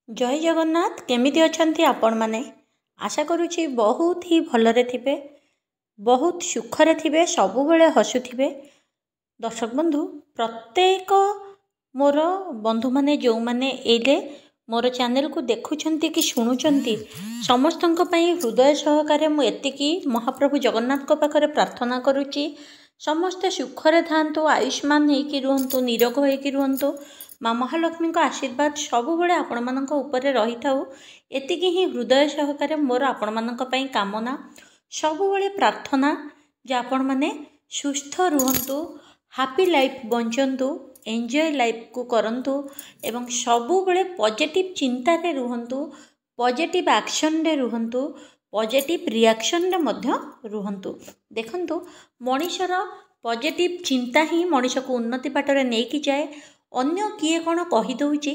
जय जगन्नाथ केमिति अछंती आपण माने आशा करुछि बहुत ही भलरे थिबे बहुत सुखरे थिबे सबुबेले हसुथिबे। दर्शक बंधु प्रत्येक मोर बंधु माने जो माने एले मोर चैनल को देखुछंती कि शुणुछंती समस्तंक पई हृदय सहकारे मु एतिकी महाप्रभु जगन्नाथ को पाखरे प्रार्थना करुछि समस्त सुखरे थांतु आयुष्मान हेकी रुहंतु निरोग हेकी रुहंतु माँ महालक्ष्मी को आशीर्वाद सबुबले आपण मानक उपरे रही थाउ एतिकी ही हृदय सहकारे मोर आपण मानक पई कामना सबुबले प्रार्थना जे आपण माने सुस्थ रुहंतु हैप्पी लाइफ बंचंतु एंजॉय लाइफ को करंतु एवं सबुबले पॉजिटिव चिंता रे रुहंतु पॉजिटिव एक्शन रे रुहंतु पॉजिटिव रिएक्शन रे मध्य रुहंतु। देखंतु मनीषर पॉजिटिव चिंता ही मनीष को उन्नति बाटरे नेकी जाए। अन्य किए कौन कहीदे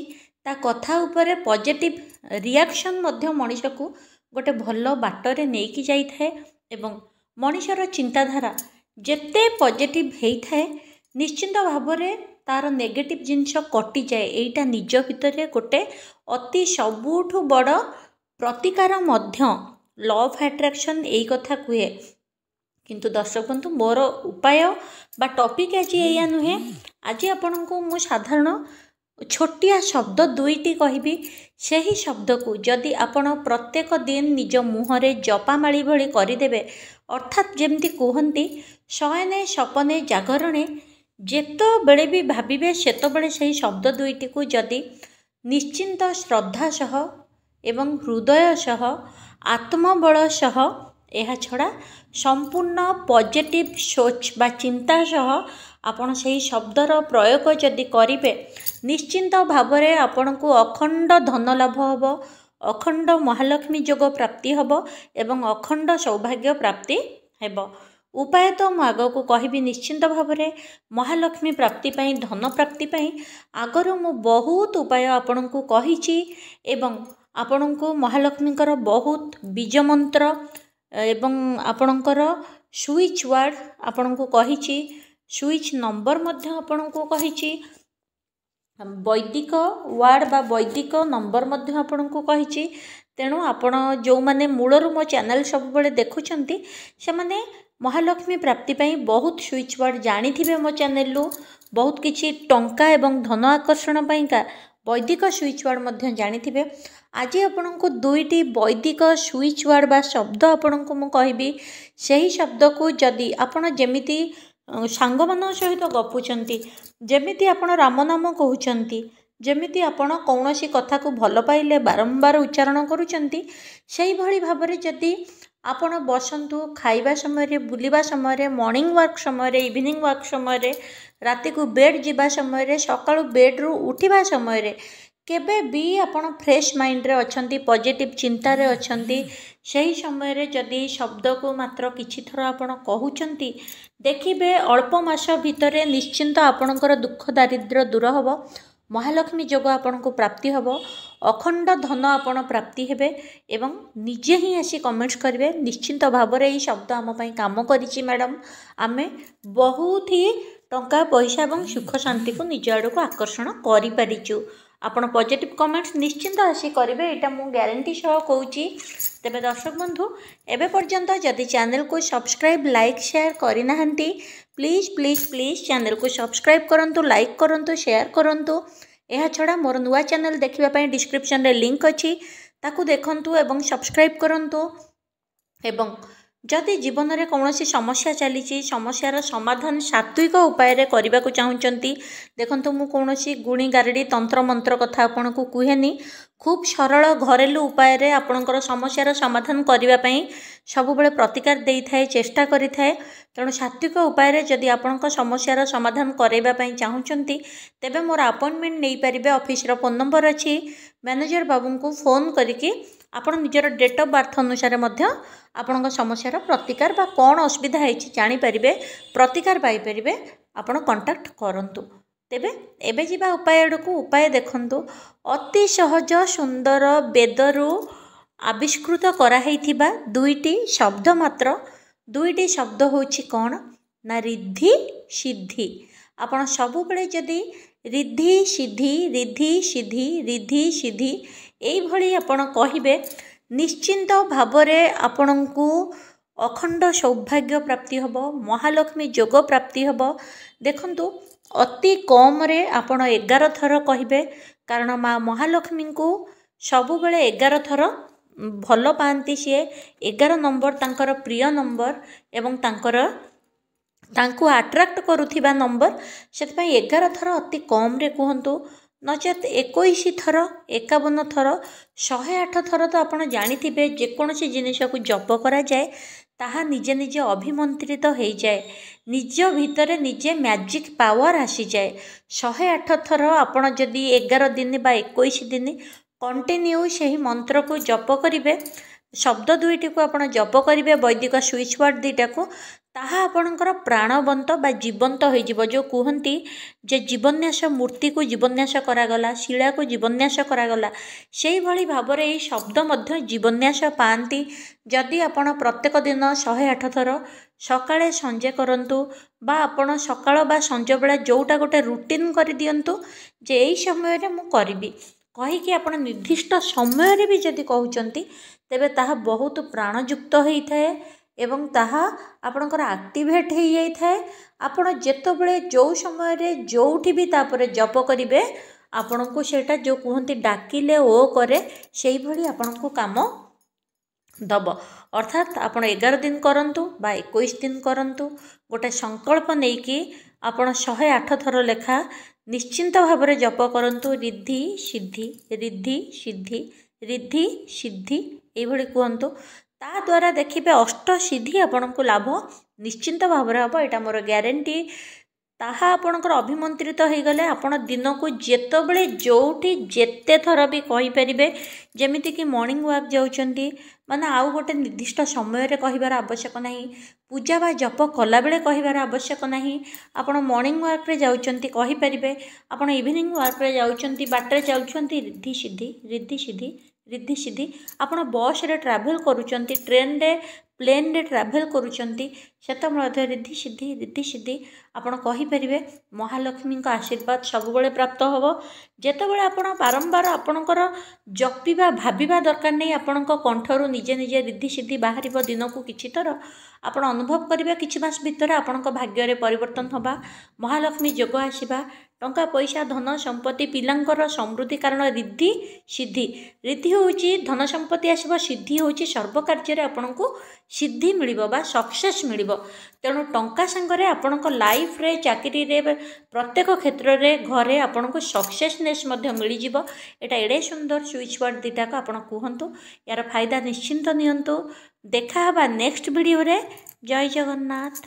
ता कथा उपरे पॉजिटिव रिएक्शन मध्य मनीष को गोटे भल बाटरे नेकी जाइए एवं मनीषर चिंताधारा जेते पॉजिटिव होता है निश्चिंत भाव में तार नेगेटिव जिनस कटि जाए। एटा निज भितर गोटे अति सबुठु बड़ प्रतिकार मध्य लॉ ऑफ अट्रैक्शन यही कथा कहे। किंतु दर्शक बंधु मोर उपाय बा टॉपिक आज या नुहे। आज आपण को मु साधारण छोटिया शब्द दुईटी कहबी से ही शब्द को जदि आपण प्रत्येक दिन निज मुहरे जपामाली भली करदेवे अर्थात जमती कहती शयने सपने जागरणे जेतो बेले भी भाविबे सेतो बेले सही शब्द दुईटी को जदि निश्चिंत श्रद्धा सह एवं हृदय सह आत्मबल सह यह छड़ा संपूर्ण पॉजिटिव सोच बा चिंता सह आपण सही शब्दर प्रयोग जदि करिवे निश्चिंत भाव में आपण को अखंड धन लाभ हम अखंड महालक्ष्मी योग प्राप्ति हम एवं अखंड सौभाग्य प्राप्ति हेब। उपाय तो मु आग को कहबी निश्चिंत भाव में महालक्ष्मी प्राप्ति पाई धन प्राप्ति पाई आगर मु बहुत उपाय आपण को कहिछि एवं आपण को महालक्ष्मीकर बहुत बीज मंत्र एवं आपणकर स्विच वार्ड आपण को कहिछि स्विच नंबर मध्य आपण को कहिछि वैदिक वार्ड बा वैदिक नंबर मध्य आपण को कहिछि। तेणु आपण जो माने मूलरू मो चैनल सब बेले देखुछंती से माने महालक्ष्मी प्राप्ति पाई बहुत स्विच वार्ड जानी थिबे मो चैनल लो बहुत किछि टंका एवं धन आकर्षण पाइका वैदिक स्विच वार्ड मध्य जानी थिबे। आज आपण को दुईटी वैदिक स्विच वार्ड बा शब्द आपण को मु कहबी सही शब्द को जदि आपण जेमिति सांग मान सहित गपुचंती जेमिति आपण राम नाम कहउचंती जेमिति आपण कौनसी कथा को भल पाइले बारंबार उच्चारण करूचंती सेही भली भाबरे जदि आपण बसंतु खाइबा समय बुलिबा समय मॉर्निंग वॉक समय इवनिंग वॉक समय राति को बेड जीवा समय सकाळु बेड रु उठिबा समय केबे भी आपण फ्रेश माइंड रे अछंती पॉजिटिव चिंता रे अछंती सही समय रे जदि शब्द को मात्र किछि थर आपण कहउचंती देखिबे अल्प मास भितरे निश्चिंत आपणकर दुख दारिद्र्य दूर हबो महालक्ष्मी योग आपण को प्राप्ति हबो अखंड धन आपण प्राप्ति हेबे एवं निजे ही आसी कमेंट्स करिवे निश्चिंत भाव में यही शब्द आम पई काम करिछि मैडम आमे बहुत ही टंका पैसा एवं सुख शांति को निज आड़ को आकर्षण करि परिचु। आपण पॉजिटिव कमेंट्स निश्चिंत आसी करेंगे यहाँ मुझे ग्यारंटी सह कहूँ। तेबे दर्शक बंधु एबे पर्यंत जदि चैनल को सब्सक्राइब लाइक शेयर करना प्लीज प्लीज प्लीज चैनल को सब्सक्राइब करंतु लाइक करंतु शेयर करंतु। यह छड़ा मोर नुआ चैनल देखिबा डिस्क्रिप्शन रे लिंक अच्छी ताकू देखंतु एवं सब्सक्राइब करंतु एवं जदि जीवन में कौन समस्या चली समस्यार समाधान सात्विक उपाय करने को चाहूँगी देखो मु कौन गुणी गारेडी तंत्र मंत्र कथा आपन को कहेनी खूब सरल घरेलू उपाय रे आपणकर समस्यार समाधान करने सब बेले प्रतिकार दे थाए चेष्टा करि थाए। तेणु सात्विक उपाय रे जदि आपणक समस्यार समाधान करने चाहूँगी तेबे मोर अपॉइंटमेंट नहीं पारे ऑफिस रो फोन नंबर अच्छी मैनेजर बाबू को फोन करके आपण निजर डेट ऑफ बर्थ अनुसार आपण समस्यार प्रतिकार बा कौन असुविधा है जानी पारे प्रतिकार पाइपर आपण कांटेक्ट करंतु। तेबे एबे जीवा उपाय को उपाय देखंतु अति सहज सुंदर वेदरू आविष्कृत कराइथिबा दुईटी शब्द मात्र दुईटी शब्द होछि कौन ना रिद्धि सिद्धि। आपण सबुबले जदि रिद्धि सिद्धि रिद्धि सिद्धि रिद्धि सिद्धि एइभଳି आपण कहिबे निश्चिंत भावरे आपणଙ୍କୁ अखंड सौभाग्य प्राप्ति हब महालक्ष्मी जोग प्राप्ति हब। देखंतु अति कम रे आपण 11 थर कहिबे कारण माँ महालक्ष्मी को सबुबले 11 थर भल पाती सी 11 नंबर तांकर प्रिय नंबर एवं तांको आट्राक्ट करुथिबा नंबर से 11 थर अति कम रे कहतु नचेत 21 थर 51 थर 108 थर तो आप जानी जेकोसी जिनिस को जप करा जाए ताहा निजे निजे अभिमंत्रित हो जाए निज भितर निजे मैजिक पावर आसी जाए। 108 थर आपण जदि 11 दिन बा 21 दिन कंटिन्यू से मंत्र को जप करेंगे शब्द दुईटी को आप जप करेंगे वैदिक स्विच वर्ड दुईटा को ताहा आपणकर प्राणवंत बा जीवंत हो जो कहती जे जीवन्यास मूर्ति को जीवन्यास करागला शिला को जीवन्यास करागला से भली भाव में शब्द मध्य जीवन्यास पाती। जदि आपण प्रत्येक दिन 108 थर सकाळे संजे करंतु बा आपण सकाळ बा संज बेला जोटा गोटे रूटीन कर दियंतु जे एई समय रे मु करिबी कहीकि आपण निर्दिष्ट समय रे भी जदि कहउचंती तेबे ताहा बहुत प्राणयुक्त होइथाए एवं ताहा आपणकर एक्टिवेट हो जाए। आपण जेतबेले जो समय रे जोठी भी तापर जप करिवे आपण को सेटा जो कहती डाकिले ओ करे सेई भली आपण को काम दब। अर्थात आपण 11 दिन करंतु बा 21 दिन करंतु गोटे संकल्प नहीं कि आपण 108 थर लेखा निश्चिंत भाव में जप करंतु रिद्धि सिद्धि रिद्धि सिद्धि रिद्धि सिद्धि ये कहतु ता द्वारा देखिए अष्ट सिद्धि आपण को लाभ निश्चिंत भाव में हम यहाँ मोर ग्यारंटी ताहा आपणकर अभिमंत्रित हो गले आपण दिन को जेतबेले जोठी जेते थर भी कहींपर जमीती कि मॉर्निंग वॉक जाउछंती माने आउ गोटे निर्दिष्ट समय रे कहिबार आवश्यक नहीं पूजा बा जप कला बेले कहिबार आवश्यक नहीं आपण मॉर्निंग वॉक रे जाउछंती कहींपर आपण इवनिंग वॉक रे जाउछंती बाटरे जाउछंती रिद्धि सिद्धि रिद्धि सिद्धि रिद्धि सिद्धि आपण बस रे ट्रैवल करूछंती ट्रेन रे प्लेन रे ट्रैवल करूछंती सेतमळे रिद्धि सिद्धि आपण कहींपर महालक्ष्मी आशीर्वाद सबुबले प्राप्त होबो। जेतेबेले आपण बारंबार आपणकर जपिबा भाबिबा दरकार नहीं आपण कंठरू निजे निजे रिद्धि सिद्धि बाहर दिन को किछि थर आपण अनुभव करिबा किछि मास भितर आपण भाग्य रे परिवर्तन होबा महालक्ष्मी जोग आसीबा टंका पैसा धन संपत्ति पिलांकर समृद्धि कारण रिद्धि सिद्धि रिद्धि होउची धन संपत्ति आसीबा सिद्धि होउची सर्व कार्य रे आपण को सिद्धि मिलिबो बा सक्सेस मिलिबो। तेणु टंका संगरे आपण लाइफ रे चाकरी रे प्रत्येक क्षेत्र रे घरे आपण को सक्सेसनेस मध्य मिली जिवो। एटा एडे सुंदर स्विच वर्ड दिटा को आपण कहंतु यार फायदा निश्चिंत नियंतु। देखा हबा नेक्स्ट वीडियो रे। जय जगन्नाथ।